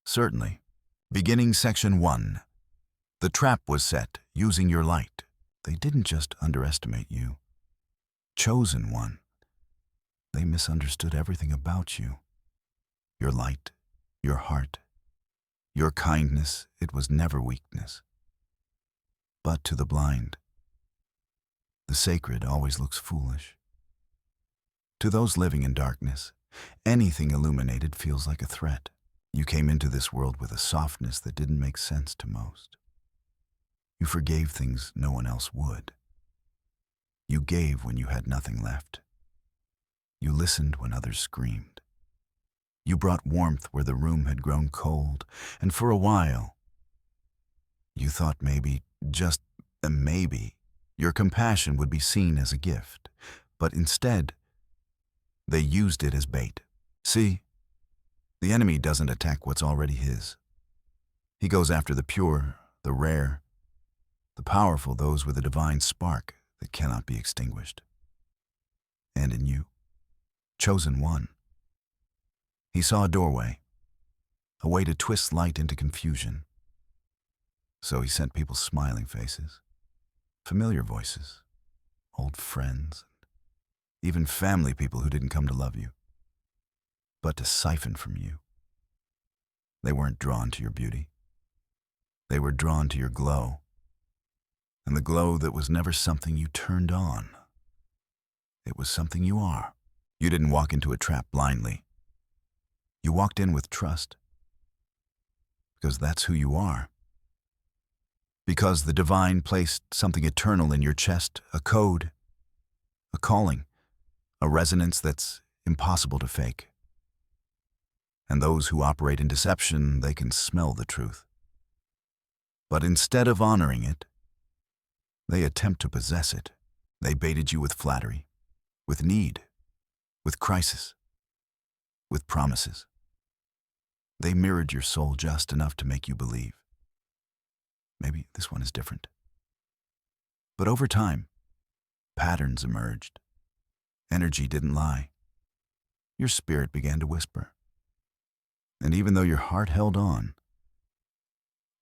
Certainly. Beginning Section 1. The trap was set using your light. They didn't just underestimate you. Chosen one. They misunderstood everything about you. Your light, your heart, your kindness, it was never weakness. But to the blind, the sacred always looks foolish. To those living in darkness, anything illuminated feels like a threat. You came into this world with a softness that didn't make sense to most. You forgave things no one else would. You gave when you had nothing left. You listened when others screamed. You brought warmth where the room had grown cold, and for a while, you thought maybe, just maybe, your compassion would be seen as a gift, but instead, they used it as bait. See, the enemy doesn't attack what's already his. He goes after the pure, the rare, the powerful, those with a divine spark that cannot be extinguished. And in you, chosen one, he saw a doorway, a way to twist light into confusion. So he sent people smiling faces, familiar voices, old friends, even family people who didn't come to love you, but to siphon from you. They weren't drawn to your beauty. They were drawn to your glow, and the glow that was never something you turned on. It was something you are. You didn't walk into a trap blindly. You walked in with trust, because that's who you are. Because the divine placed something eternal in your chest, a code, a calling, a resonance that's impossible to fake. And those who operate in deception, they can smell the truth. But instead of honoring it, they attempt to possess it. They baited you with flattery, with need, with crisis, with promises. They mirrored your soul just enough to make you believe. Maybe this one is different. But over time, patterns emerged. Energy didn't lie. Your spirit began to whisper. And even though your heart held on,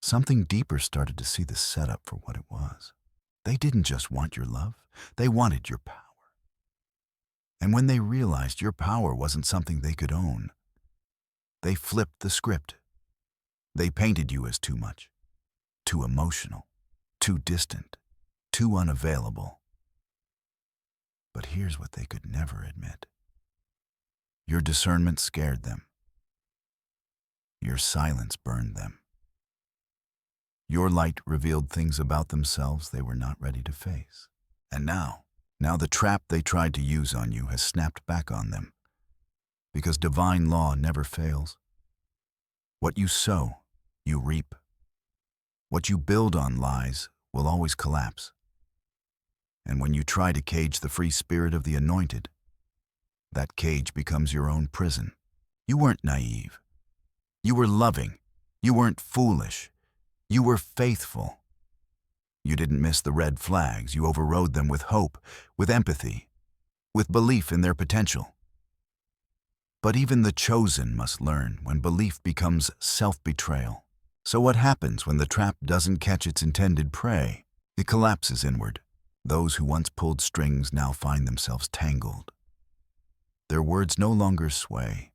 something deeper started to see the setup for what it was. They didn't just want your love, they wanted your power. And when they realized your power wasn't something they could own, they flipped the script. They painted you as too much, too emotional, too distant, too unavailable. But here's what they could never admit. Your discernment scared them. Your silence burned them. Your light revealed things about themselves they were not ready to face. And now the trap they tried to use on you has snapped back on them. Because divine law never fails. What you sow, you reap. What you build on lies will always collapse. And when you try to cage the free spirit of the anointed, that cage becomes your own prison. You weren't naive. You were loving. You weren't foolish. You were faithful. You didn't miss the red flags. You overrode them with hope, with empathy, with belief in their potential. But even the chosen must learn when belief becomes self-betrayal. So what happens when the trap doesn't catch its intended prey? It collapses inward. Those who once pulled strings now find themselves tangled. Their words no longer sway.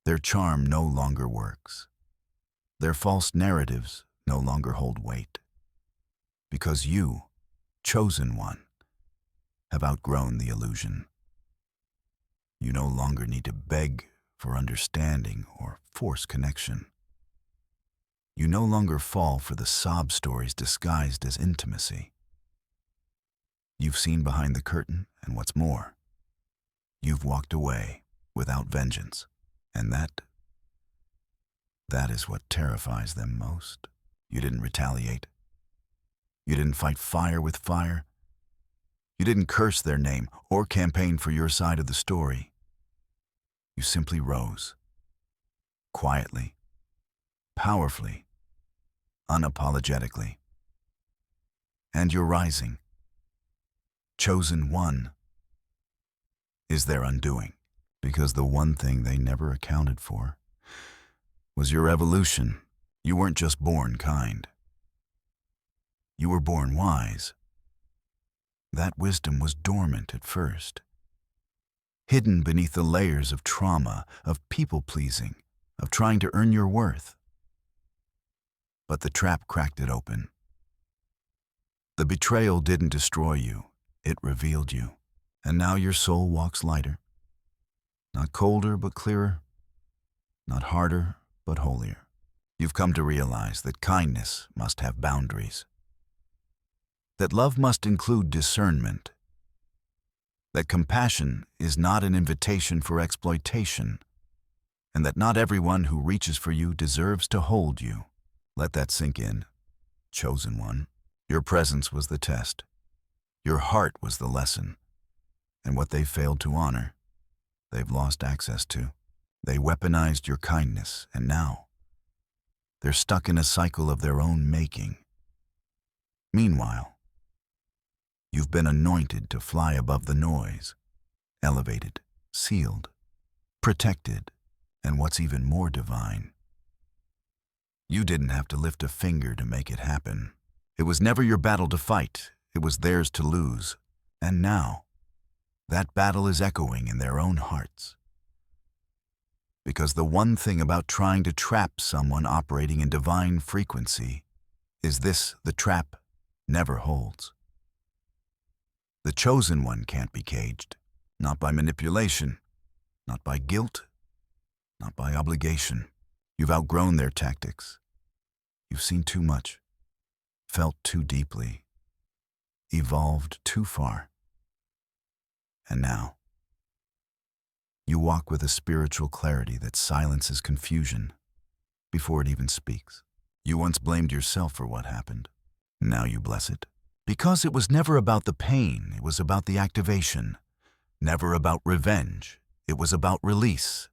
Their charm no longer works. Their false narratives no longer hold weight. Because you, chosen one, have outgrown the illusion. You no longer need to beg for understanding or force connection. You no longer fall for the sob stories disguised as intimacy. You've seen behind the curtain, and what's more, you've walked away without vengeance. And that is what terrifies them most. You didn't retaliate. You didn't fight fire with fire. You didn't curse their name or campaign for your side of the story. You simply rose, quietly, powerfully, unapologetically. And your rising, chosen one, is their undoing. Because the one thing they never accounted for was your evolution. You weren't just born kind. You were born wise. That wisdom was dormant at first, hidden beneath the layers of trauma, of people-pleasing, of trying to earn your worth. But the trap cracked it open. The betrayal didn't destroy you, it revealed you. And now your soul walks lighter. Not colder, but clearer. Not harder, but holier. You've come to realize that kindness must have boundaries. That love must include discernment. That compassion is not an invitation for exploitation. And that not everyone who reaches for you deserves to hold you. Let that sink in, chosen one. Your presence was the test. Your heart was the lesson. And what they failed to honor, they've lost access to. They weaponized your kindness, and now they're stuck in a cycle of their own making. Meanwhile, you've been anointed to fly above the noise, elevated, sealed, protected, and what's even more divine, you didn't have to lift a finger to make it happen. It was never your battle to fight, it was theirs to lose. And now, that battle is echoing in their own hearts. Because the one thing about trying to trap someone operating in divine frequency is this: the trap never holds. The chosen one can't be caged, not by manipulation, not by guilt, not by obligation. You've outgrown their tactics. You've seen too much, felt too deeply, evolved too far. And now, you walk with a spiritual clarity that silences confusion before it even speaks. You once blamed yourself for what happened. Now you bless it. Because it was never about the pain, it was about the activation. Never about revenge, it was about release.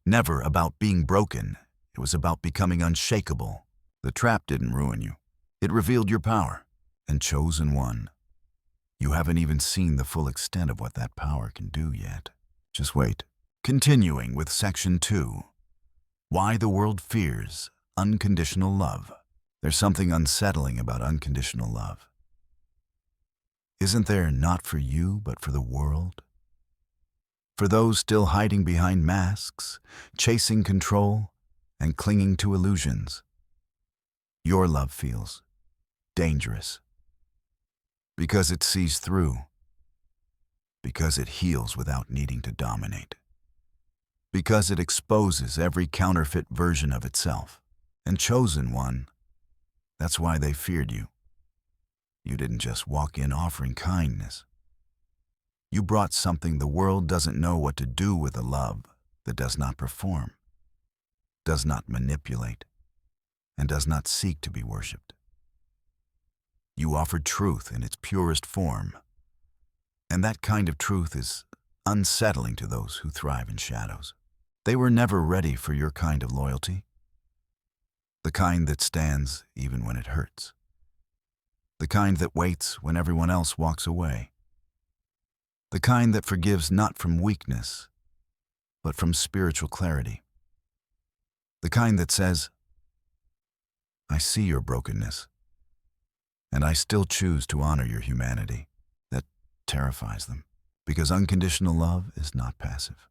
Never about being broken, it was about becoming unshakable. The trap didn't ruin you. It revealed your power. And chosen one, you haven't even seen the full extent of what that power can do yet. Just wait. Continuing with Section 2. Why the world fears unconditional love. There's something unsettling about unconditional love. Isn't there, not for you, but for the world? For those still hiding behind masks, chasing control, and clinging to illusions. Your love feels dangerous. Because it sees through. Because it heals without needing to dominate. Because it exposes every counterfeit version of itself. And chosen one, that's why they feared you. You didn't just walk in offering kindness. You brought something the world doesn't know what to do with, a love that does not perform, does not manipulate, and does not seek to be worshipped. You offered truth in its purest form, and that kind of truth is unsettling to those who thrive in shadows. They were never ready for your kind of loyalty, the kind that stands even when it hurts, the kind that waits when everyone else walks away, the kind that forgives not from weakness, but from spiritual clarity, the kind that says, I see your brokenness, and I still choose to honor your humanity. That terrifies them, because unconditional love is not passive.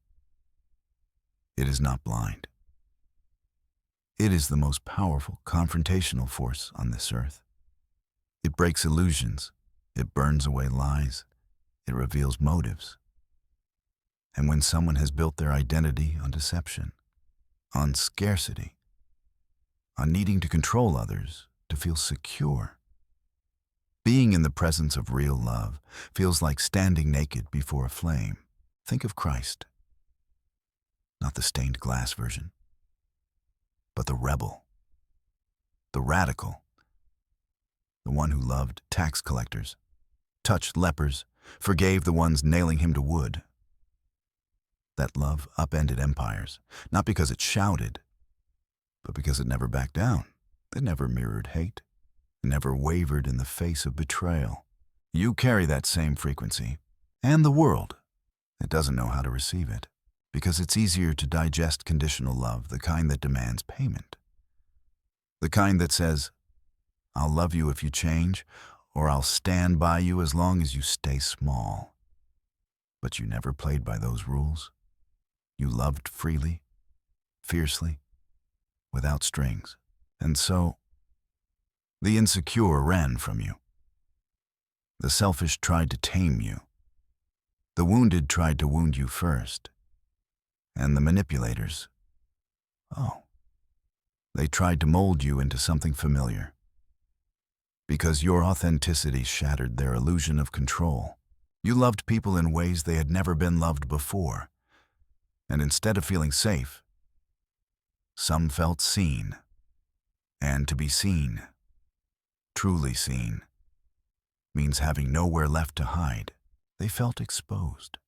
It is not blind. It is the most powerful confrontational force on this earth. It breaks illusions, it burns away lies, it reveals motives. And when someone has built their identity on deception, on scarcity, on needing to control others to feel secure, being in the presence of real love feels like standing naked before a flame. Think of Christ, not the stained glass version, but the rebel, the radical, the one who loved tax collectors, touched lepers, forgave the ones nailing him to wood. That love upended empires, not because it shouted, but because it never backed down. It never mirrored hate. It never wavered in the face of betrayal. You carry that same frequency, and the world, it doesn't know how to receive it. because it's easier to digest conditional love, the kind that demands payment. The kind that says, I'll love you if you change, or I'll stand by you as long as you stay small. But you never played by those rules. You loved freely, fiercely, without strings. And so, the insecure ran from you. The selfish tried to tame you. The wounded tried to wound you first. And the manipulators, they tried to mold you into something familiar. Because your authenticity shattered their illusion of control. You loved people in ways they had never been loved before. And instead of feeling safe, some felt seen. And to be seen, truly seen, means having nowhere left to hide. They felt exposed.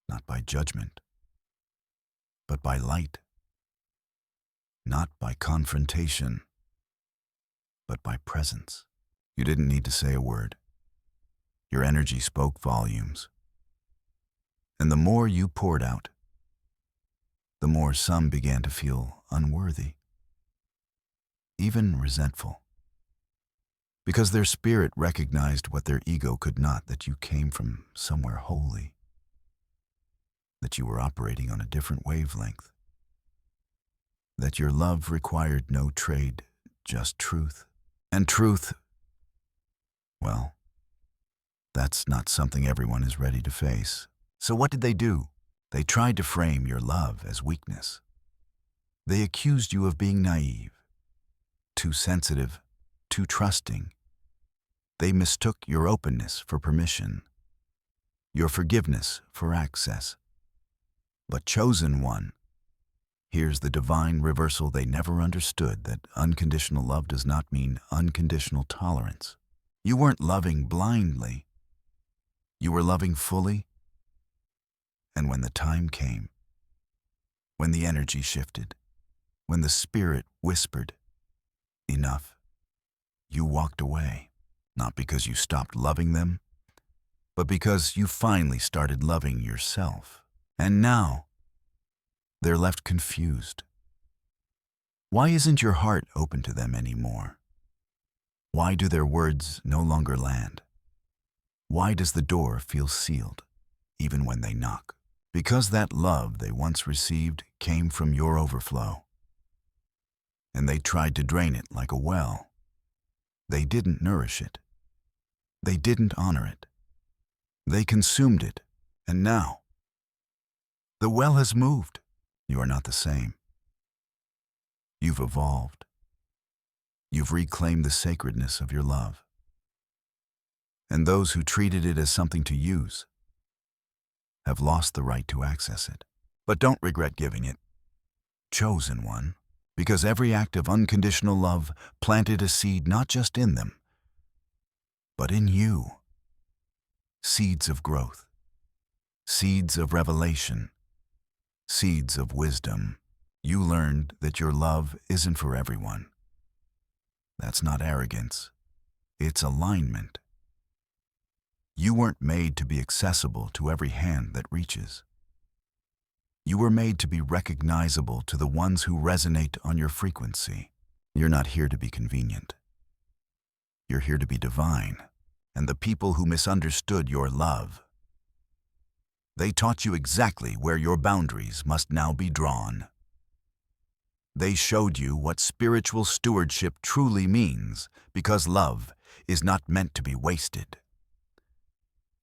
Not by judgment, but by light. Not by confrontation, but by presence. You didn't need to say a word. Your energy spoke volumes. And the more you poured out, the more some began to feel unworthy, even resentful. Because their spirit recognized what their ego could not, that you came from somewhere holy, that you were operating on a different wavelength, that your love required no trade, just truth. And truth, well, that's not something everyone is ready to face. So what did they do? They tried to frame your love as weakness. They accused you of being naive, too sensitive, too trusting. They mistook your openness for permission, your forgiveness for access. But chosen one, here's the divine reversal they never understood, that unconditional love does not mean unconditional tolerance. You weren't loving blindly. You were loving fully. And when the time came, when the energy shifted, when the spirit whispered, enough, you walked away. Not because you stopped loving them, but because you finally started loving yourself. And now, they're left confused. Why isn't your heart open to them anymore? Why do their words no longer land? Why does the door feel sealed, even when they knock? Because that love they once received came from your overflow. And they tried to drain it like a well. They didn't nourish it. They didn't honor it. They consumed it, and now, the well has moved. You are not the same. You've evolved. You've reclaimed the sacredness of your love. And those who treated it as something to use have lost the right to access it. But don't regret giving it. Chosen one, because every act of unconditional love planted a seed not just in them, but in you. Seeds of growth, seeds of revelation, seeds of wisdom. You learned that your love isn't for everyone. That's not arrogance. It's alignment. You weren't made to be accessible to every hand that reaches. You were made to be recognizable to the ones who resonate on your frequency. You're not here to be convenient. You're here to be divine. And the people who misunderstood your love, they taught you exactly where your boundaries must now be drawn. They showed you what spiritual stewardship truly means, because love is not meant to be wasted.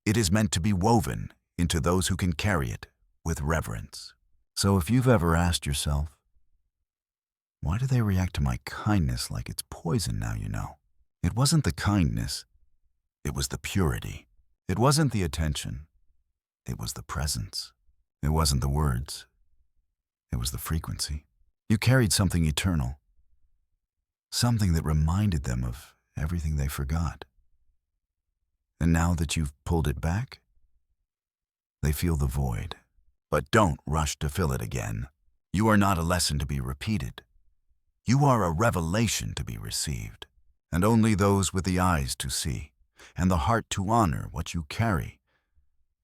It is meant to be woven into those who can carry it with reverence. So if you've ever asked yourself, why do they react to my kindness like it's poison now, you know? It wasn't the kindness. It was the purity. It wasn't the attention. It was the presence. It wasn't the words. It was the frequency. You carried something eternal, something that reminded them of everything they forgot. And now that you've pulled it back, they feel the void. But don't rush to fill it again. You are not a lesson to be repeated. You are a revelation to be received. And only those with the eyes to see and the heart to honor what you carry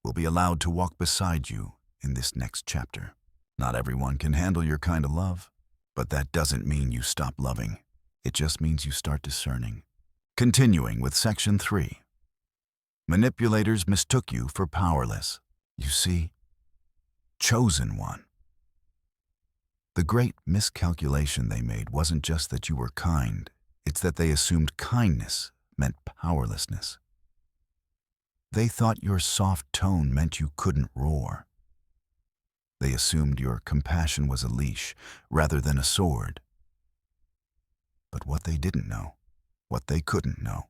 will be allowed to walk beside you in this next chapter. Not everyone can handle your kind of love, but that doesn't mean you stop loving. It just means you start discerning. Continuing with section 3. Manipulators mistook you for powerless. You see, chosen one. The great miscalculation they made wasn't just that you were kind, it's that they assumed kindness meant powerlessness. They thought your soft tone meant you couldn't roar. They assumed your compassion was a leash rather than a sword. But what they didn't know, what they couldn't know,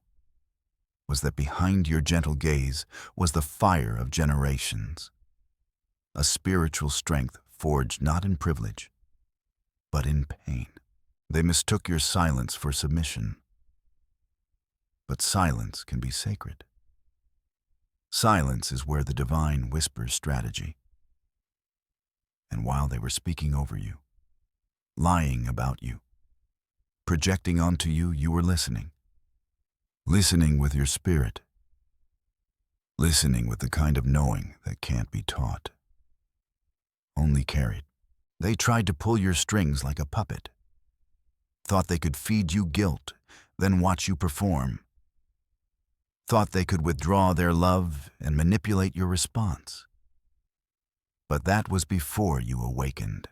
was that behind your gentle gaze was the fire of generations. A spiritual strength forged not in privilege, but in pain. They mistook your silence for submission. But silence can be sacred. Silence is where the divine whispers strategy. And while they were speaking over you, lying about you, projecting onto you, you were listening. Listening with your spirit. Listening with the kind of knowing that can't be taught. Only carried. They tried to pull your strings like a puppet. Thought they could feed you guilt, then watch you perform. Thought they could withdraw their love and manipulate your response. But that was before you awakened.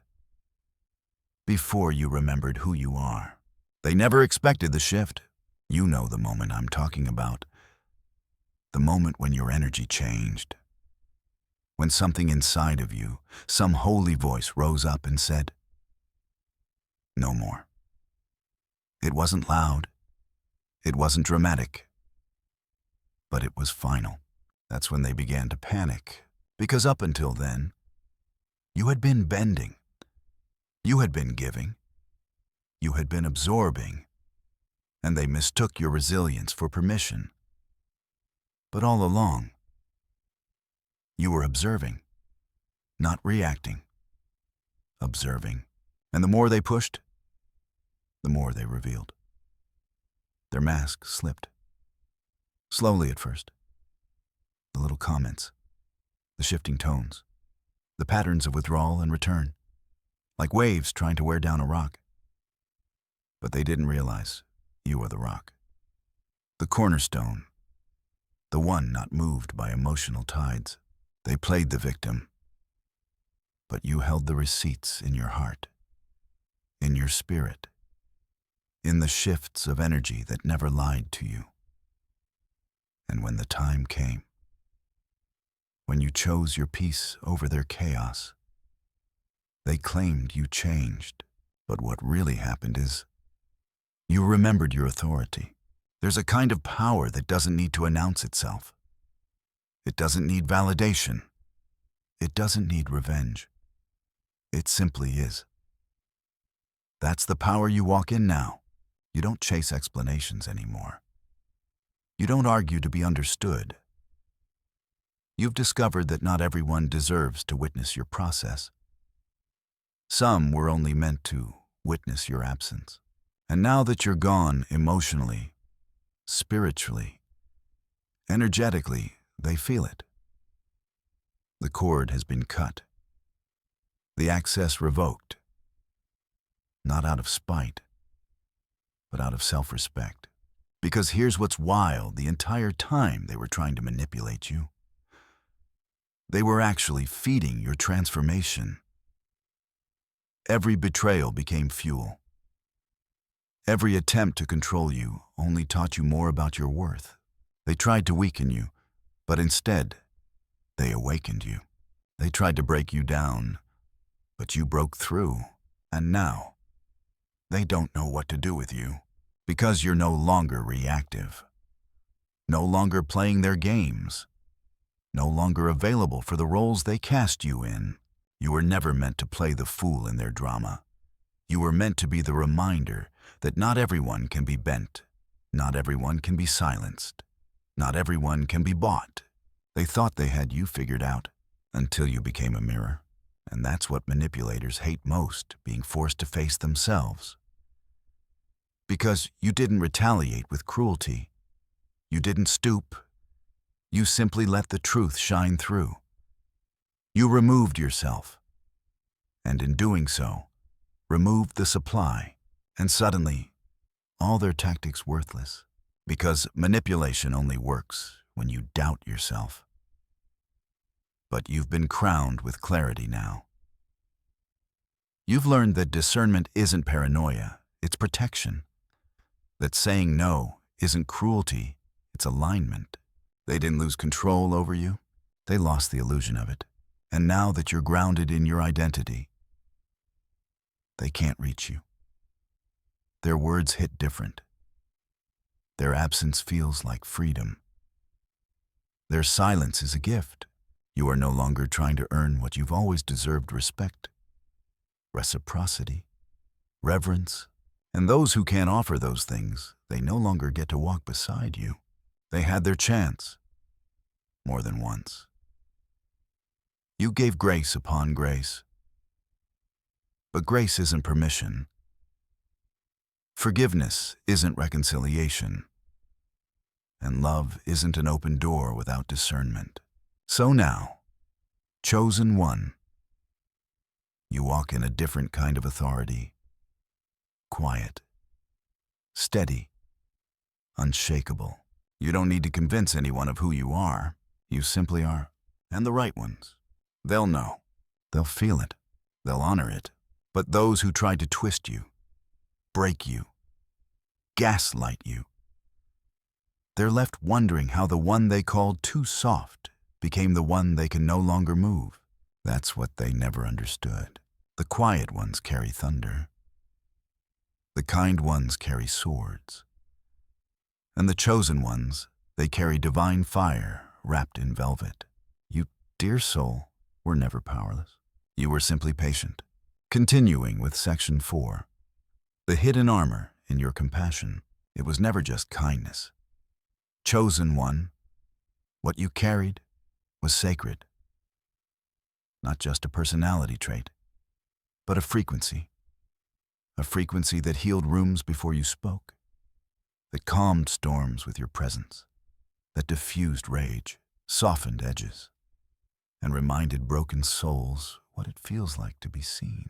Before you remembered who you are. They never expected the shift. You know the moment I'm talking about. The moment when your energy changed. When something inside of you, some holy voice rose up and said, "No more." It wasn't loud. It wasn't dramatic. But it was final. That's when they began to panic. Because up until then, you had been bending. You had been giving. You had been absorbing. And they mistook your resilience for permission. But all along, you were observing, not reacting. Observing. And the more they pushed, the more they revealed. Their mask slipped. Slowly at first. The little comments, the shifting tones, the patterns of withdrawal and return, like waves trying to wear down a rock. But they didn't realize you are the rock. The cornerstone, the one not moved by emotional tides. They played the victim, but you held the receipts in your heart, in your spirit, in the shifts of energy that never lied to you. And when the time came, when you chose your peace over their chaos, they claimed you changed. But what really happened is, you remembered your authority. There's a kind of power that doesn't need to announce itself. It doesn't need validation. It doesn't need revenge. It simply is. That's the power you walk in now. You don't chase explanations anymore. You don't argue to be understood. You've discovered that not everyone deserves to witness your process. Some were only meant to witness your absence. And now that you're gone emotionally, spiritually, energetically, they feel it. The cord has been cut. The access revoked. Not out of spite, but out of self-respect. Because here's what's wild, the entire time they were trying to manipulate you, they were actually feeding your transformation. Every betrayal became fuel. Every attempt to control you only taught you more about your worth. They tried to weaken you, but instead, they awakened you. They tried to break you down, but you broke through. And now, they don't know what to do with you, because you're no longer reactive, no longer playing their games, no longer available for the roles they cast you in. You were never meant to play the fool in their drama. You were meant to be the reminder that not everyone can be bent, not everyone can be silenced, not everyone can be bought. They thought they had you figured out until you became a mirror. And that's what manipulators hate most, being forced to face themselves. Because you didn't retaliate with cruelty. You didn't stoop. You simply let the truth shine through. You removed yourself, and in doing so, removed the supply, and suddenly, all their tactics worthless, because manipulation only works when you doubt yourself. But you've been crowned with clarity now. You've learned that discernment isn't paranoia, it's protection. That saying no isn't cruelty, it's alignment. They didn't lose control over you, they lost the illusion of it. And now that you're grounded in your identity, they can't reach you. Their words hit different. Their absence feels like freedom. Their silence is a gift. You are no longer trying to earn what you've always deserved: respect, reciprocity, reverence. And those who can't offer those things, they no longer get to walk beside you. They had their chance, more than once. You gave grace upon grace. But grace isn't permission. Forgiveness isn't reconciliation. And love isn't an open door without discernment. So now, chosen one, you walk in a different kind of authority. Quiet, steady, unshakable. You don't need to convince anyone of who you are. You simply are. And the right ones. They'll know. They'll feel it. They'll honor it. But those who try to twist you, break you, gaslight you, they're left wondering how the one they called too soft became the one they can no longer move. That's what they never understood. The quiet ones carry thunder. The kind ones carry swords. And the chosen ones, they carry divine fire wrapped in velvet. You, dear soul, were never powerless. You were simply patient. Continuing with section 4, the hidden armor in your compassion. It was never just kindness. Chosen one, what you carried was sacred. Not just a personality trait, but a frequency. A frequency that healed rooms before you spoke, that calmed storms with your presence, that diffused rage, softened edges, and reminded broken souls what it feels like to be seen.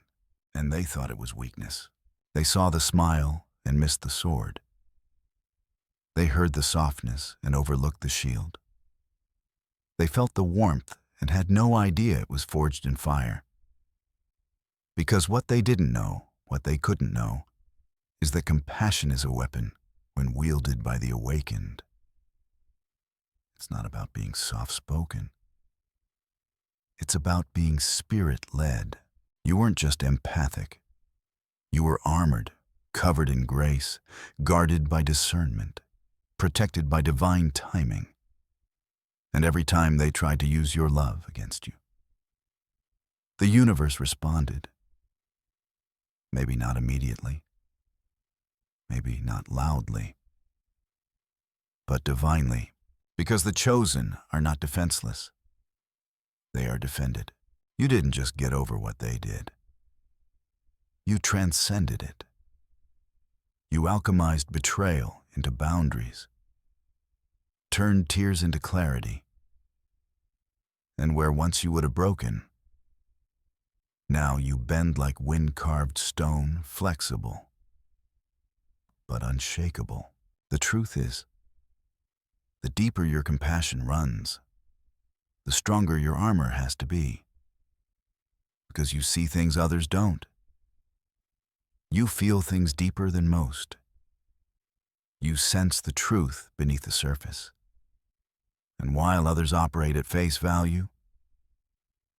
And they thought it was weakness. They saw the smile and missed the sword. They heard the softness and overlooked the shield. They felt the warmth and had no idea it was forged in fire. Because what they didn't know, what they couldn't know, is that compassion is a weapon when wielded by the awakened. It's not about being soft-spoken. It's about being spirit-led. You weren't just empathic. You were armored, covered in grace, guarded by discernment, protected by divine timing. And every time they tried to use your love against you, the universe responded. Maybe not immediately, maybe not loudly, but divinely, because the chosen are not defenseless. They are defended. You didn't just get over what they did. You transcended it. You alchemized betrayal into boundaries, turned tears into clarity, and where once you would have broken, now you bend like wind-carved stone, flexible, but unshakable. The truth is, the deeper your compassion runs, the stronger your armor has to be. Because you see things others don't. You feel things deeper than most. You sense the truth beneath the surface. And while others operate at face value,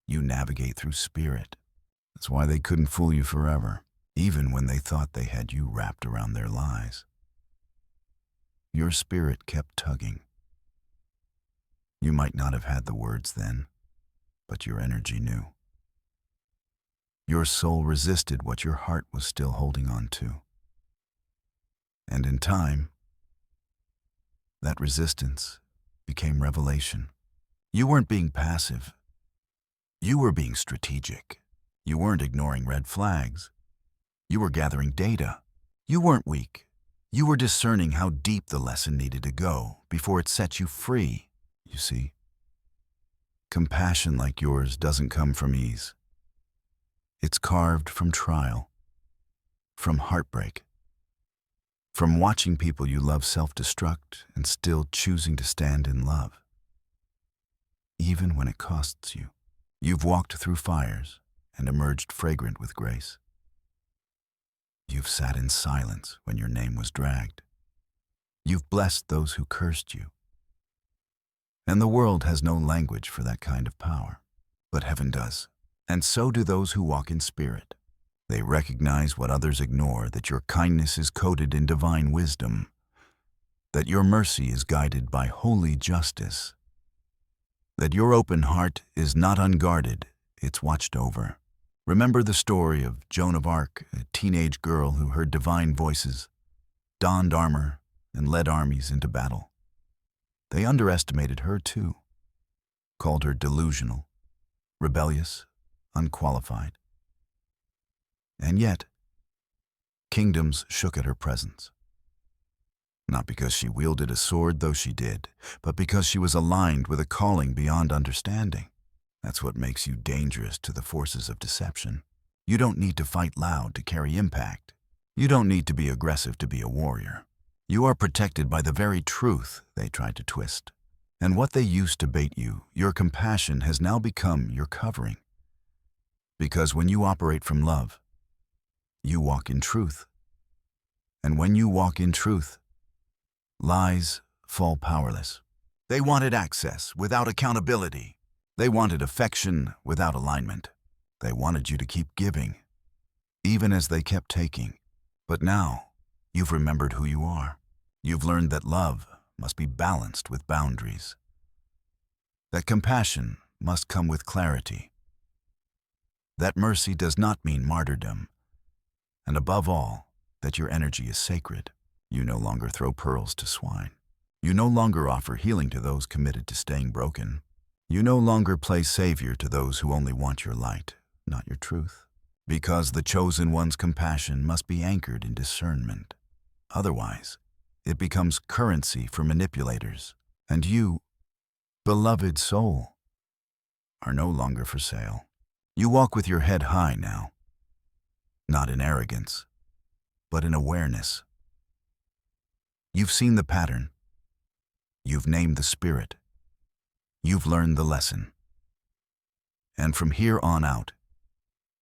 you navigate through spirit. That's why they couldn't fool you forever, even when they thought they had you wrapped around their lies. Your spirit kept tugging. You might not have had the words then, but your energy knew. Your soul resisted what your heart was still holding on to. And in time, that resistance became revelation. You weren't being passive. You were being strategic. You weren't ignoring red flags. You were gathering data. You weren't weak. You were discerning how deep the lesson needed to go before it set you free. You see, Compassion like yours doesn't come from ease. It's carved from trial, from heartbreak, from watching people you love self-destruct and still choosing to stand in love, even when it costs you. You've walked through fires and emerged fragrant with grace. You've sat in silence when your name was dragged. You've blessed those who cursed you. And the world has no language for that kind of power, but heaven does. And so do those who walk in spirit. They recognize what others ignore, that your kindness is coded in divine wisdom, that your mercy is guided by holy justice, that your open heart is not unguarded, it's watched over. Remember the story of Joan of Arc, a teenage girl who heard divine voices, donned armor, and led armies into battle. They underestimated her too, called her delusional, rebellious, unqualified. And yet, kingdoms shook at her presence. Not because she wielded a sword, though she did, but because she was aligned with a calling beyond understanding. That's what makes you dangerous to the forces of deception. You don't need to fight loud to carry impact. You don't need to be aggressive to be a warrior. You are protected by the very truth they tried to twist. And what they used to bait you, your compassion has now become your covering. Because when you operate from love, you walk in truth. And when you walk in truth, lies fall powerless. They wanted access without accountability. They wanted affection without alignment. They wanted you to keep giving, even as they kept taking. But now, you've remembered who you are. You've learned that love must be balanced with boundaries, that compassion must come with clarity, that mercy does not mean martyrdom, and above all, that your energy is sacred. You no longer throw pearls to swine. You no longer offer healing to those committed to staying broken. You no longer play savior to those who only want your light, not your truth. Because the chosen one's compassion must be anchored in discernment. Otherwise, it becomes currency for manipulators. And you, beloved soul, are no longer for sale. You walk with your head high now, not in arrogance, but in awareness. You've seen the pattern. You've named the spirit. You've learned the lesson. And from here on out,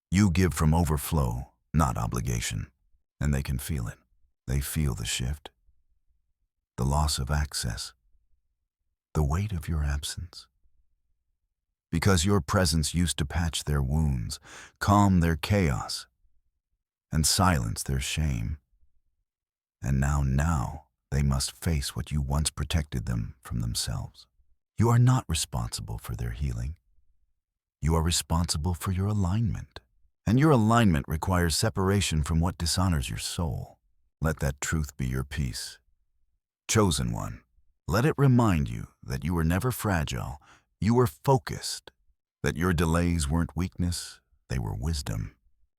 you give from overflow, not obligation. And they can feel it. They feel the shift, the loss of access, the weight of your absence. Because your presence used to patch their wounds, calm their chaos, and silence their shame. And now they must face what you once protected them from themselves. You are not responsible for their healing. You are responsible for your alignment. And your alignment requires separation from what dishonors your soul. Let that truth be your peace. Chosen one, let it remind you that you were never fragile. You were focused. That your delays weren't weakness, they were wisdom.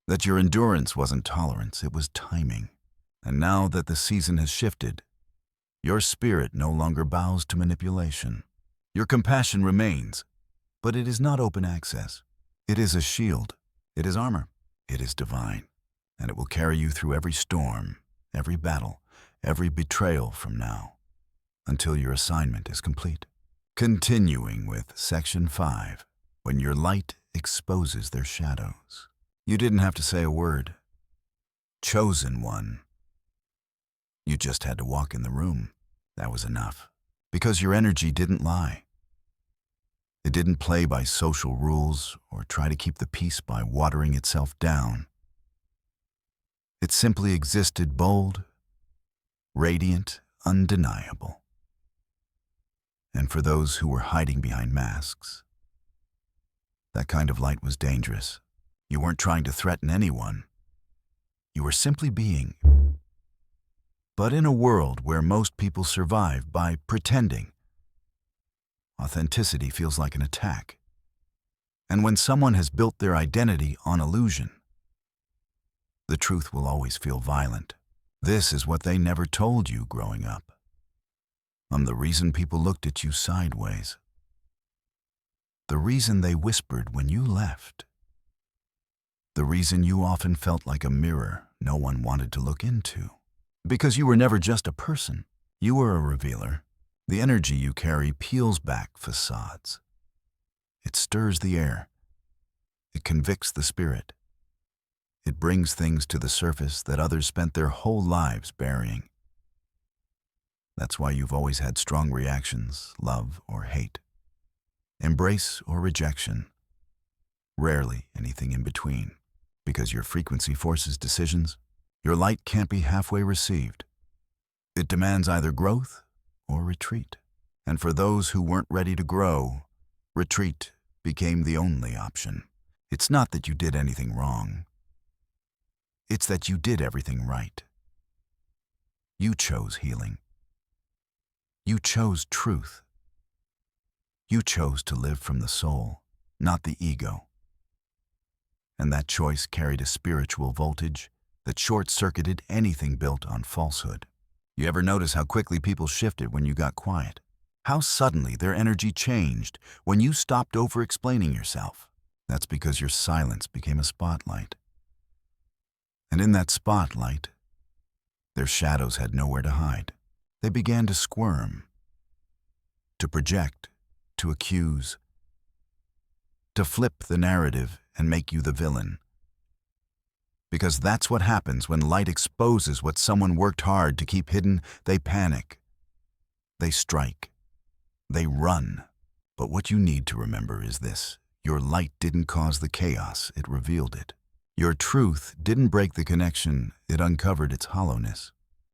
That your endurance wasn't tolerance, it was timing. And now that the season has shifted, your spirit no longer bows to manipulation. Your compassion remains, but it is not open access. It is a shield. It is armor. It is divine. And it will carry you through every storm, every battle, every betrayal from now, until your assignment is complete. Continuing with Section 5, when your light exposes their shadows. You didn't have to say a word. Chosen one. You just had to walk in the room. That was enough. Because your energy didn't lie. It didn't play by social rules or try to keep the peace by watering itself down. It simply existed bold, radiant, undeniable. And for those who were hiding behind masks, that kind of light was dangerous. You weren't trying to threaten anyone. You were simply being. But in a world where most people survive by pretending, authenticity feels like an attack. And when someone has built their identity on illusion, the truth will always feel violent. This is what they never told you growing up. I'm the reason people looked at you sideways. the reason they whispered when you left, the reason you often felt like a mirror no one wanted to look into. Because you were never just a person. You were a revealer. The energy you carry peels back facades. It stirs the air. It convicts the spirit. It brings things to the surface that others spent their whole lives burying. That's why you've always had strong reactions, love or hate, embrace or rejection, rarely anything in between. Because your frequency forces decisions, your light can't be halfway received. It demands either growth or retreat. And for those who weren't ready to grow, retreat became the only option. It's not that you did anything wrong. It's that you did everything right. You chose healing. You chose truth. You chose to live from the soul, not the ego. And that choice carried a spiritual voltage that short-circuited anything built on falsehood. You ever notice how quickly people shifted when you got quiet? How suddenly their energy changed when you stopped over-explaining yourself? That's because your silence became a spotlight. And in that spotlight, their shadows had nowhere to hide. They began to squirm, to project, to accuse, to flip the narrative and make you the villain. Because that's what happens when light exposes what someone worked hard to keep hidden. They panic. They strike. They run. But what you need to remember is this: your light didn't cause the chaos, it revealed it. Your truth didn't break the connection, it uncovered its hollowness.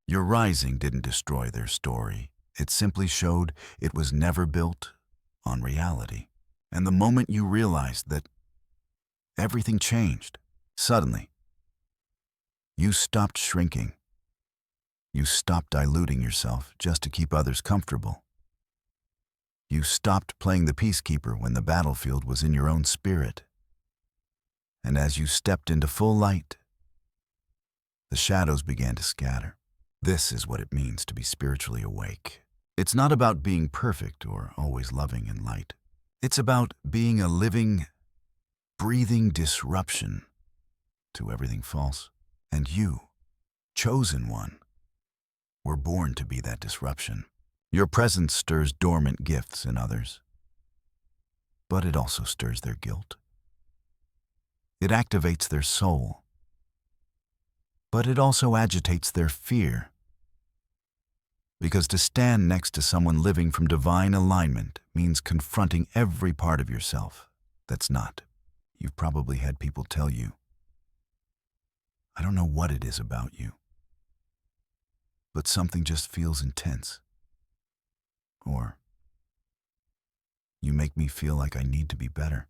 Your rising didn't destroy their story, it simply showed it was never built on reality. And the moment you realized that, everything changed. Suddenly, you stopped shrinking. You stopped diluting yourself just to keep others comfortable. You stopped playing the peacekeeper when the battlefield was in your own spirit. And as you stepped into full light, the shadows began to scatter. This is what it means to be spiritually awake. It's not about being perfect or always loving and light. It's about being a living, breathing disruption to everything false. And you, chosen one, were born to be that disruption. Your presence stirs dormant gifts in others, but it also stirs their guilt. It activates their soul, but it also agitates their fear. Because to stand next to someone living from divine alignment means confronting every part of yourself that's not. You've probably had people tell you, "I don't know what it is about you, but something just feels intense." Or, "You make me feel like I need to be better."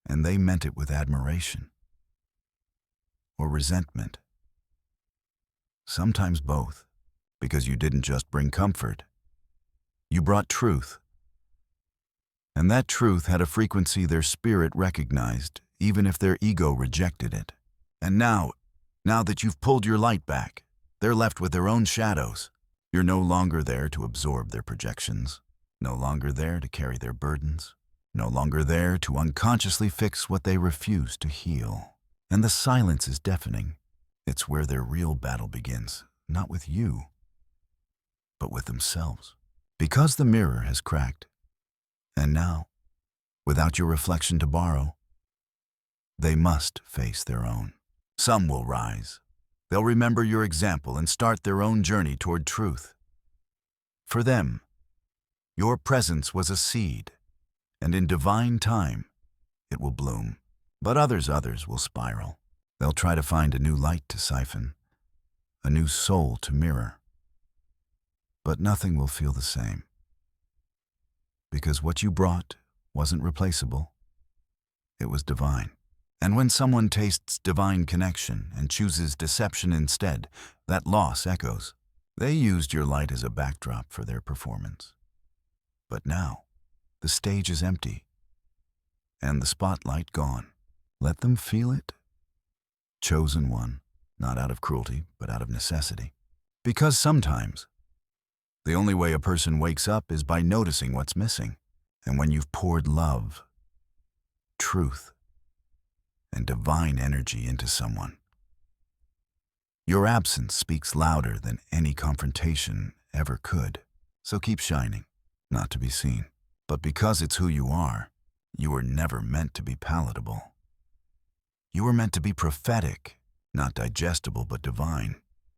And they meant it with admiration or resentment. Sometimes both, because you didn't just bring comfort. You brought truth. And that truth had a frequency their spirit recognized, even if their ego rejected it. And now that you've pulled your light back, they're left with their own shadows. You're no longer there to absorb their projections, no longer there to carry their burdens, no longer there to unconsciously fix what they refuse to heal. And the silence is deafening. It's where their real battle begins, not with you, but with themselves. Because the mirror has cracked. And now, without your reflection to borrow, they must face their own. Some will rise. They'll remember your example and start their own journey toward truth. For them, your presence was a seed, and in divine time, it will bloom. But others will spiral. They'll try to find a new light to siphon, a new soul to mirror. But nothing will feel the same. Because what you brought wasn't replaceable. It was divine. And when someone tastes divine connection and chooses deception instead, that loss echoes. They used your light as a backdrop for their performance. But now, the stage is empty, and the spotlight gone. Let them feel it. Chosen one, not out of cruelty, but out of necessity. Because sometimes, the only way a person wakes up is by noticing what's missing. And when you've poured love, truth, and divine energy into someone, your absence speaks louder than any confrontation ever could. So keep shining, not to be seen, but because it's who you are. You were never meant to be palatable. You were meant to be prophetic, not digestible but divine,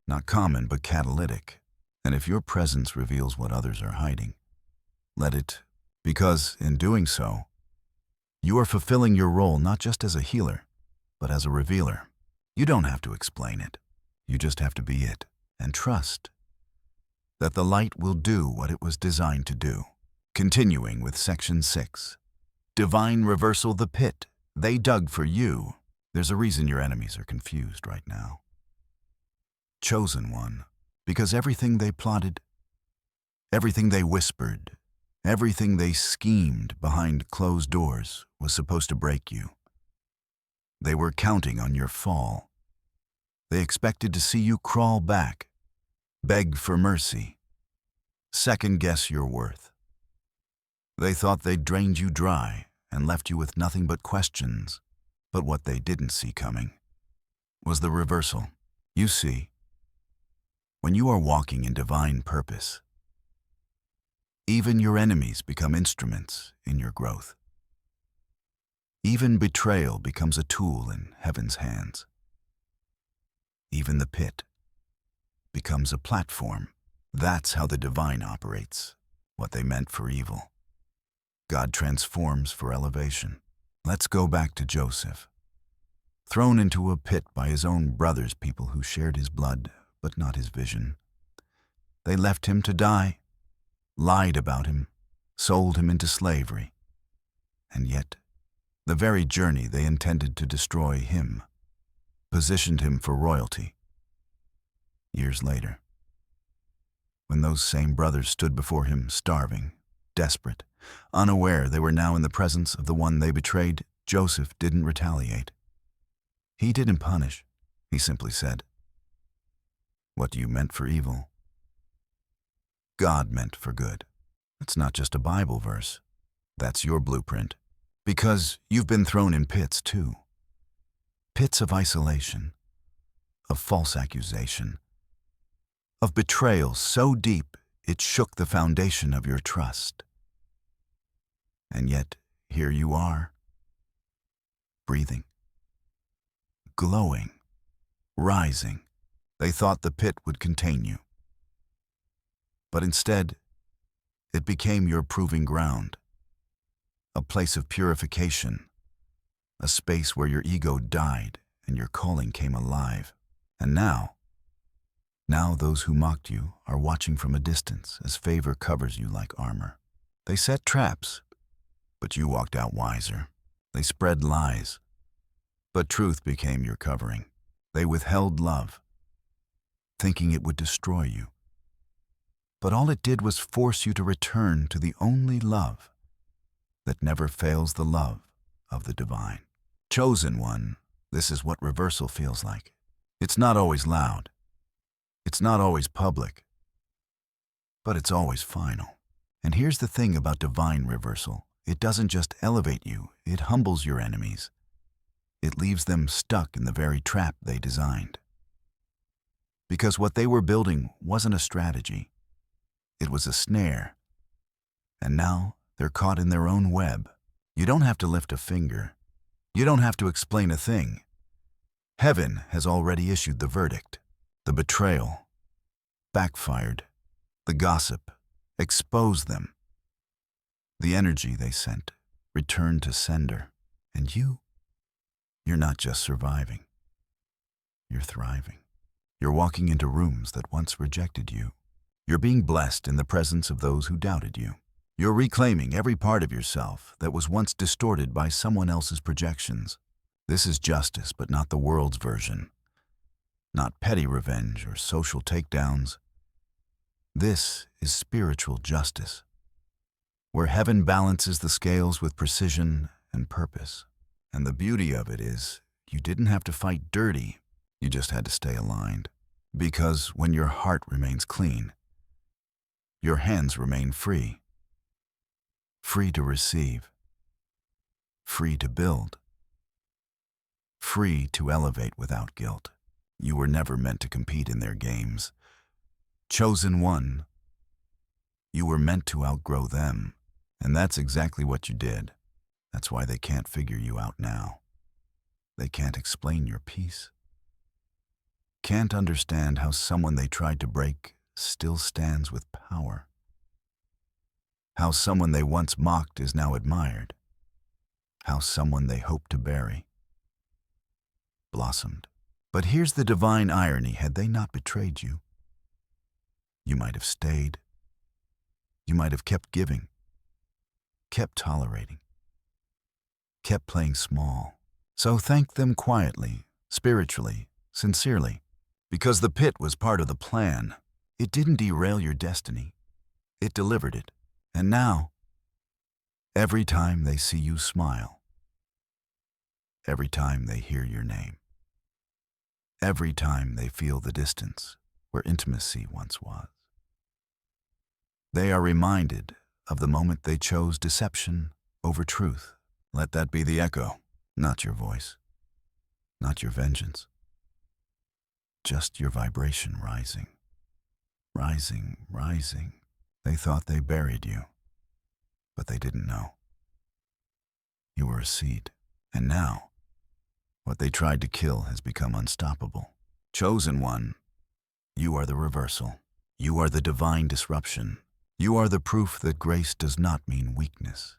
not common but catalytic. And if your presence reveals what others are hiding, let it, because in doing so, you are fulfilling your role not just as a healer, but as a revealer. You don't have to explain it. You just have to be it and trust that the light will do what it was designed to do. Continuing with Section 6. Divine reversal, the pit they dug for you. There's a reason your enemies are confused right now. Chosen one, because everything they plotted, everything they whispered, everything they schemed behind closed doors was supposed to break you. They were counting on your fall. They expected to see you crawl back, beg for mercy, second-guess your worth. They thought they'd drained you dry and left you with nothing but questions. But what they didn't see coming was the reversal. You see, when you are walking in divine purpose, even your enemies become instruments in your growth. Even betrayal becomes a tool in heaven's hands. Even the pit becomes a platform. That's how the divine operates. What they meant for evil, God transforms for elevation. Let's go back to Joseph. Thrown into a pit by his own brothers, people who shared his blood, but not his vision. They left him to die, lied about him, sold him into slavery. And yet, the very journey they intended to destroy him positioned him for royalty. Years later, when those same brothers stood before him, starving, desperate, unaware they were now in the presence of the one they betrayed, Joseph didn't retaliate. He didn't punish. He simply said, "What you meant for evil, God meant for good." That's not just a Bible verse. That's your blueprint. Because you've been thrown in pits too. Pits of isolation, of false accusation, of betrayal so deep it shook the foundation of your trust. And yet, here you are, breathing, glowing, rising. They thought the pit would contain you. But instead, it became your proving ground, a place of purification, a space where your ego died and your calling came alive. And now those who mocked you are watching from a distance as favor covers you like armor. They set traps, but you walked out wiser. They spread lies, but truth became your covering. They withheld love, thinking it would destroy you. But all it did was force you to return to the only love that never fails, the love of the divine. Chosen one, this is what reversal feels like. It's not always loud. It's not always public. But it's always final. And here's the thing about divine reversal. It doesn't just elevate you, it humbles your enemies. It leaves them stuck in the very trap they designed. Because what they were building wasn't a strategy. It was a snare. And now they're caught in their own web. You don't have to lift a finger. You don't have to explain a thing. Heaven has already issued the verdict. The betrayal backfired. The gossip exposed them. The energy they sent returned to sender. And you're not just surviving. You're thriving. You're walking into rooms that once rejected you. You're being blessed in the presence of those who doubted you. You're reclaiming every part of yourself that was once distorted by someone else's projections. This is justice, but not the world's version. Not petty revenge or social takedowns. This is spiritual justice, where heaven balances the scales with precision and purpose. And the beauty of it is, you didn't have to fight dirty, you just had to stay aligned. Because when your heart remains clean, your hands remain free. free to receive, free to build, free to elevate without guilt. You were never meant to compete in their games. Chosen one, you were meant to outgrow them. And that's exactly what you did. That's why they can't figure you out now. They can't explain your peace. Can't understand how someone they tried to break still stands with power. How someone they once mocked is now admired. How someone they hoped to bury blossomed. But here's the divine irony. Had they not betrayed you, you might have stayed. You might have kept giving, kept tolerating, kept playing small. So thank them quietly, spiritually, sincerely, because the pit was part of the plan. It didn't derail your destiny. It delivered it. And now, every time they see you smile, every time they hear your name, every time they feel the distance where intimacy once was, they are reminded of the moment they chose deception over truth. Let that be the echo, not your voice, not your vengeance, just your vibration rising, rising, rising. They thought they buried you, but they didn't know. You were a seed, and now, what they tried to kill has become unstoppable. Chosen one, you are the reversal. You are the divine disruption. You are the proof that grace does not mean weakness,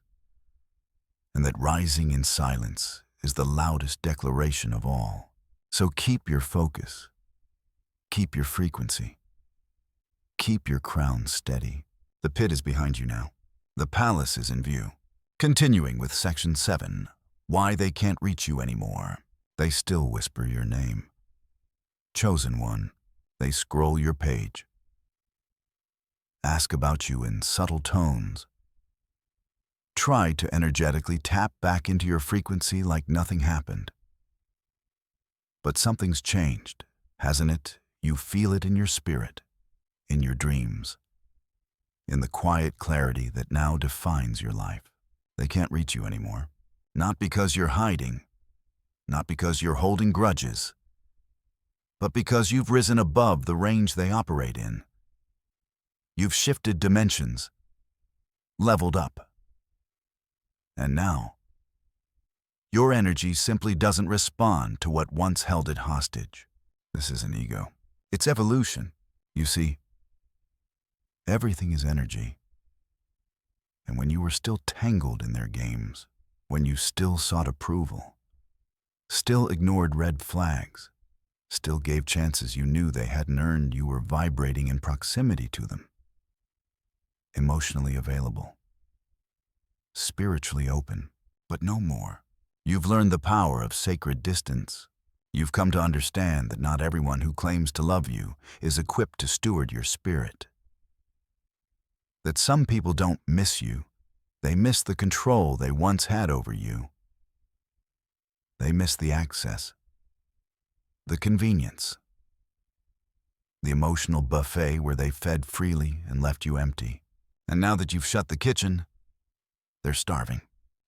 and that rising in silence is the loudest declaration of all. So keep your focus, keep your frequency, keep your crown steady. The pit is behind you now. The palace is in view. Continuing with Section 7, why they can't reach you anymore. They still whisper your name. Chosen one, they scroll your page. Ask about you in subtle tones. Try to energetically tap back into your frequency like nothing happened. But something's changed, hasn't it? You feel it in your spirit, in your dreams, in the quiet clarity that now defines your life. They can't reach you anymore. Not because you're hiding, not because you're holding grudges, but because you've risen above the range they operate in. You've shifted dimensions, leveled up. And now, your energy simply doesn't respond to what once held it hostage. This isn't ego. It's evolution. You see, everything is energy. And when you were still tangled in their games, when you still sought approval, still ignored red flags, still gave chances you knew they hadn't earned, you were vibrating in proximity to them. Emotionally available, spiritually open, but no more. You've learned the power of sacred distance. You've come to understand that not everyone who claims to love you is equipped to steward your spirit. That some people don't miss you, they miss the control they once had over you. They miss the access, the convenience, the emotional buffet where they fed freely and left you empty. And now that you've shut the kitchen, they're starving.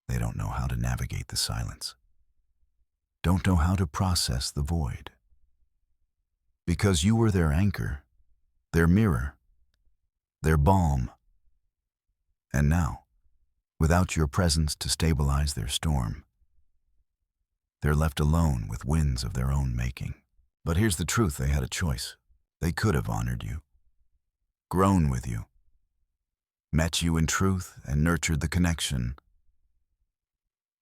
They don't know how to navigate the silence, don't know how to process the void. Because you were their anchor, their mirror, their balm. And now, without your presence to stabilize their storm, they're left alone with winds of their own making. But here's the truth, they had a choice. They could have honored you, grown with you, met you in truth and nurtured the connection.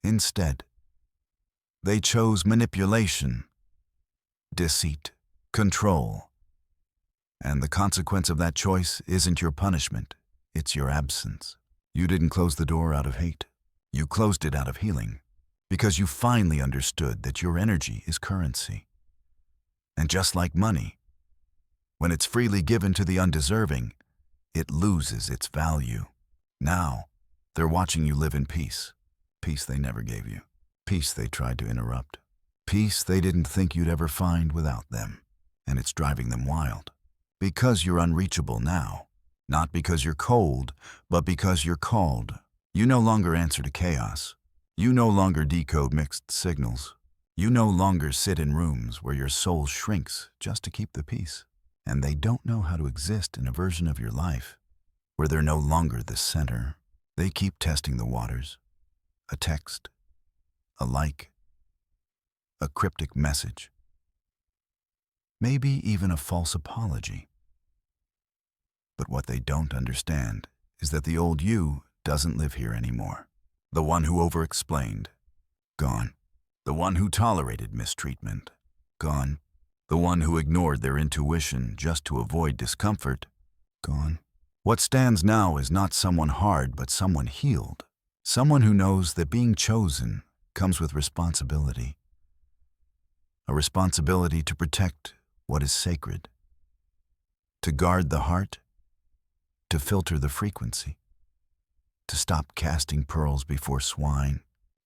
Instead, they chose manipulation, deceit, control. And the consequence of that choice isn't your punishment, it's your absence. You didn't close the door out of hate. You closed it out of healing, because you finally understood that your energy is currency. And just like money, when it's freely given to the undeserving, it loses its value. Now, they're watching you live in peace. Peace they never gave you. Peace they tried to interrupt. Peace they didn't think you'd ever find without them. And it's driving them wild. Because you're unreachable now. Not because you're cold, but because you're called. You no longer answer to chaos. You no longer decode mixed signals. You no longer sit in rooms where your soul shrinks just to keep the peace. And they don't know how to exist in a version of your life where they're no longer the center. They keep testing the waters. A text, a like, a cryptic message, maybe even a false apology. But what they don't understand is that the old you doesn't live here anymore. The one who over-explained, gone. The one who tolerated mistreatment, gone. The one who ignored their intuition just to avoid discomfort, gone. What stands now is not someone hard, but someone healed. Someone who knows that being chosen comes with responsibility. A responsibility to protect what is sacred, to guard the heart, to filter the frequency, to stop casting pearls before swine.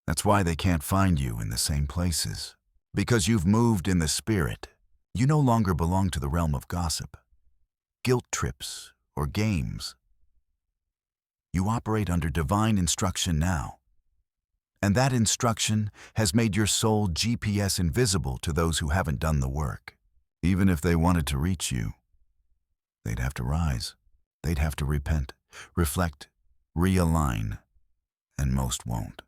That's why they can't find you in the same places. Because you've moved in the spirit. You no longer belong to the realm of gossip, guilt trips, or games. You operate under divine instruction now. And that instruction has made your soul GPS invisible to those who haven't done the work. Even if they wanted to reach you, they'd have to rise. They'd have to repent, reflect, realign, and most won't.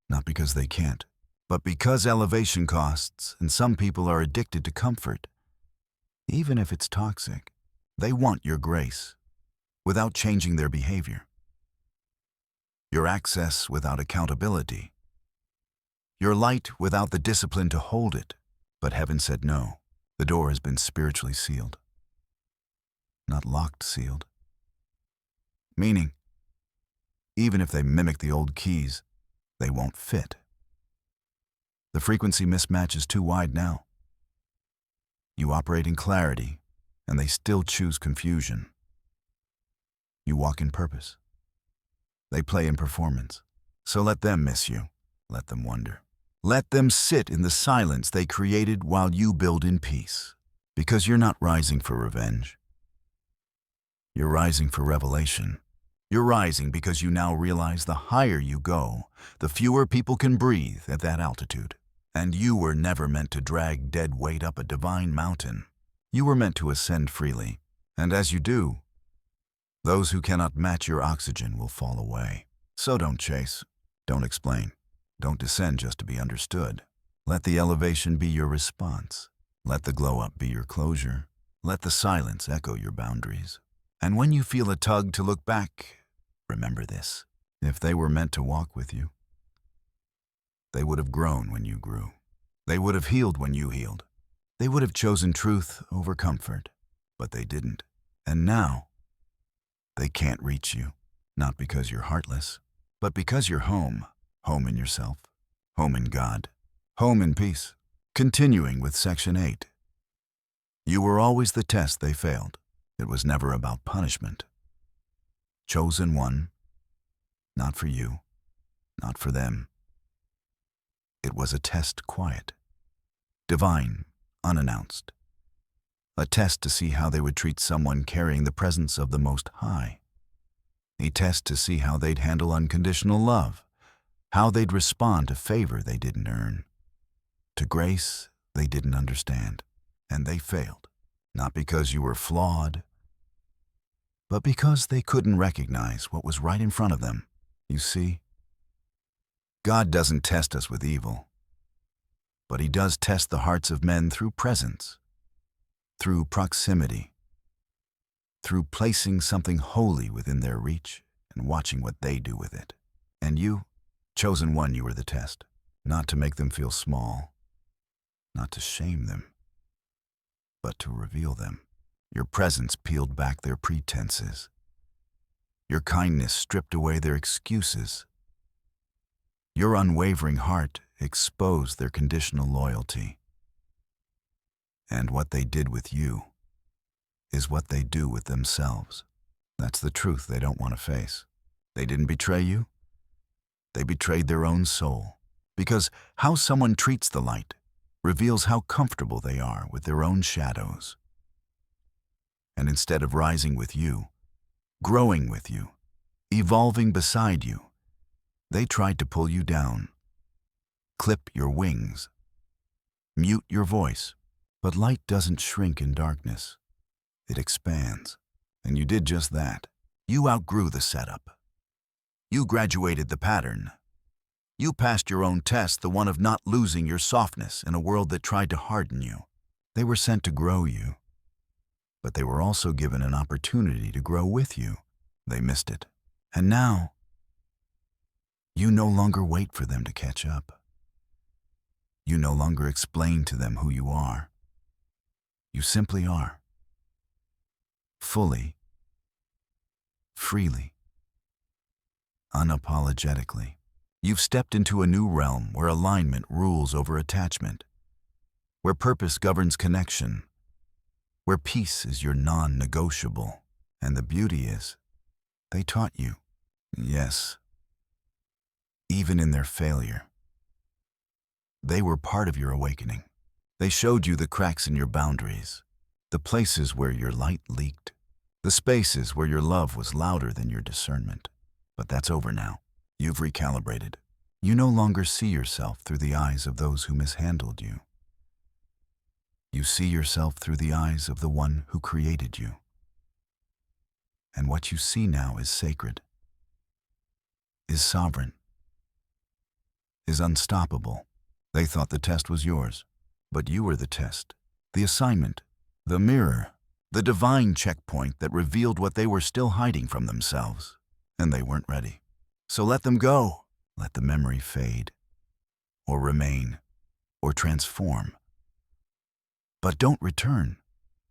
Not because they can't, but because elevation costs and some people are addicted to comfort. Even if it's toxic, they want your grace without changing their behavior. Your access without accountability. Your light without the discipline to hold it. But heaven said no. The door has been spiritually sealed. Not locked sealed. Meaning, even if they mimic the old keys, they won't fit. The frequency mismatch is too wide now. You operate in clarity, and they still choose confusion. You walk in purpose. They play in performance. So let them miss you. Let them wonder. Let them sit in the silence they created while you build in peace. Because you're not rising for revenge. You're rising for revelation. You're rising because you now realize the higher you go, the fewer people can breathe at that altitude. And you were never meant to drag dead weight up a divine mountain. You were meant to ascend freely. And as you do, those who cannot match your oxygen will fall away. So don't chase. Don't explain. Don't descend just to be understood. Let the elevation be your response. Let the glow up be your closure. Let the silence echo your boundaries. And when you feel a tug to look back, remember this. If they were meant to walk with you, they would have grown when you grew. They would have healed when you healed. They would have chosen truth over comfort, but they didn't. And now, they can't reach you, not because you're heartless, but because you're home. Home in yourself, home in God, home in peace. Continuing with Section 8. You were always the test they failed. It was never about punishment. Chosen one, not for you, not for them. It was a test quiet, divine, unannounced. A test to see how they would treat someone carrying the presence of the Most High. A test to see how they'd handle unconditional love, how they'd respond to favor they didn't earn, to grace they didn't understand. And they failed, not because you were flawed, but because they couldn't recognize what was right in front of them. You see, God doesn't test us with evil, but He does test the hearts of men through presence, through proximity, through placing something holy within their reach and watching what they do with it. And you, chosen one, you were the test, not to make them feel small, not to shame them, but to reveal them. Your presence peeled back their pretenses. Your kindness stripped away their excuses. Your unwavering heart exposed their conditional loyalty. And what they did with you is what they do with themselves. That's the truth they don't want to face. They didn't betray you. They betrayed their own soul. Because how someone treats the light reveals how comfortable they are with their own shadows. And instead of rising with you, growing with you, evolving beside you, They tried to pull you down, clip your wings, mute your voice. But light doesn't shrink in darkness. It expands. And you did just that. You outgrew the setup. You graduated the pattern. You passed your own test, the one of not losing your softness in a world that tried to harden you. They were sent to grow you, but they were also given an opportunity to grow with you. They missed it. And now, you no longer wait for them to catch up. You no longer explain to them who you are. You simply are. Fully, freely, unapologetically. You've stepped into a new realm where alignment rules over attachment, where purpose governs connection, where peace is your non-negotiable. And the beauty is, they taught you. Yes, even in their failure. They were part of your awakening. They showed you the cracks in your boundaries, the places where your light leaked, the spaces where your love was louder than your discernment. But that's over now. You've recalibrated. You no longer see yourself through the eyes of those who mishandled you. You see yourself through the eyes of the one who created you. And what you see now is sacred, is sovereign, is unstoppable. They thought the test was yours, but you were the test, the assignment, the mirror, the divine checkpoint that revealed what they were still hiding from themselves. And they weren't ready. So let them go. Let the memory fade, or remain, or transform. But don't return.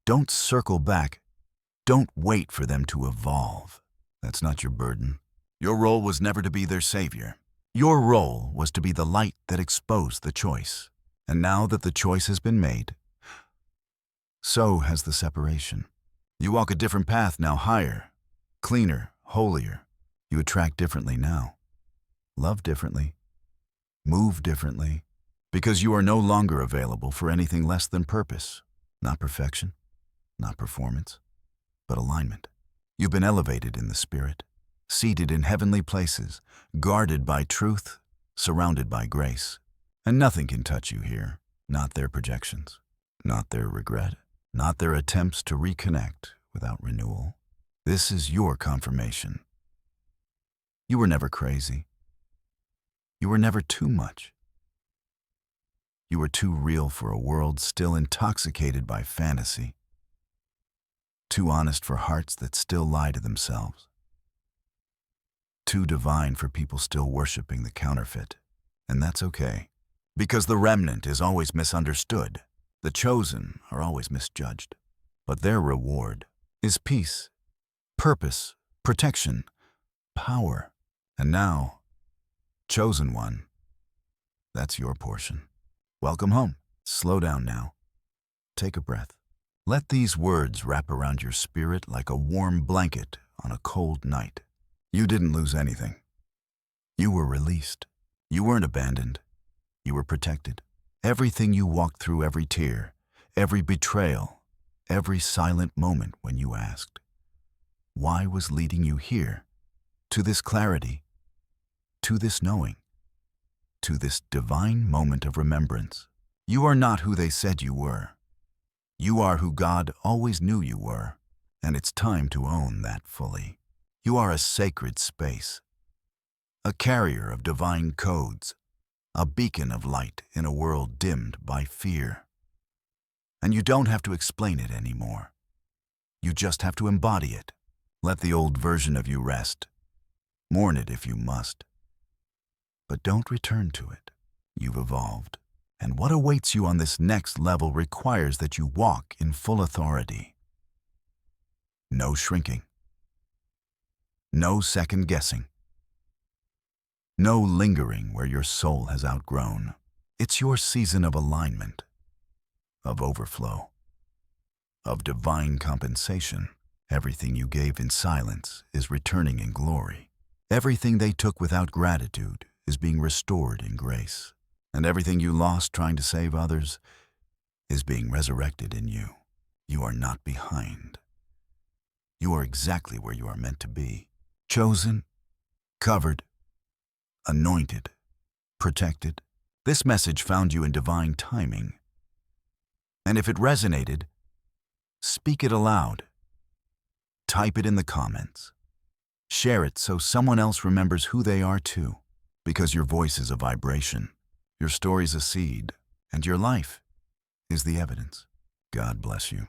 Don't circle back. Don't wait for them to evolve. That's not your burden. Your role was never to be their savior. Your role was to be the light that exposed the choice. And now that the choice has been made, so has the separation. You walk a different path now, higher, cleaner, holier. You attract differently now, love differently, move differently, because you are no longer available for anything less than purpose, not perfection, not performance, but alignment. You've been elevated in the spirit, seated in heavenly places, guarded by truth, surrounded by grace. And nothing can touch you here, not their projections, not their regret, not their attempts to reconnect without renewal. This is your confirmation. You were never crazy. You were never too much. You were too real for a world still intoxicated by fantasy, too honest for hearts that still lie to themselves, too divine for people still worshiping the counterfeit. And that's okay, because the remnant is always misunderstood. The chosen are always misjudged. But their reward is peace, purpose, protection, power. And now, chosen one, that's your portion. Welcome home. Slow down now. Take a breath. Let these words wrap around your spirit like a warm blanket on a cold night. You didn't lose anything. You were released. You weren't abandoned. You were protected. Everything you walked through, every tear, every betrayal, every silent moment when you asked, why was leading you here, to this clarity, to this knowing, to this divine moment of remembrance. You are not who they said you were. You are who God always knew you were, and it's time to own that fully. You are a sacred space, a carrier of divine codes, a beacon of light in a world dimmed by fear. And you don't have to explain it anymore. You just have to embody it. Let the old version of you rest. Mourn it if you must. But don't return to it. You've evolved. And what awaits you on this next level requires that you walk in full authority. No shrinking. No second guessing. No lingering where your soul has outgrown. It's your season of alignment, of overflow, of divine compensation. Everything you gave in silence is returning in glory. Everything they took without gratitude is being restored in grace. And everything you lost trying to save others is being resurrected in you. You are not behind. You are exactly where you are meant to be. Chosen, covered, anointed, protected. This message found you in divine timing. And if it resonated, speak it aloud. Type it in the comments. Share it so someone else remembers who they are too. Because your voice is a vibration, your story's a seed, and your life is the evidence. God bless you.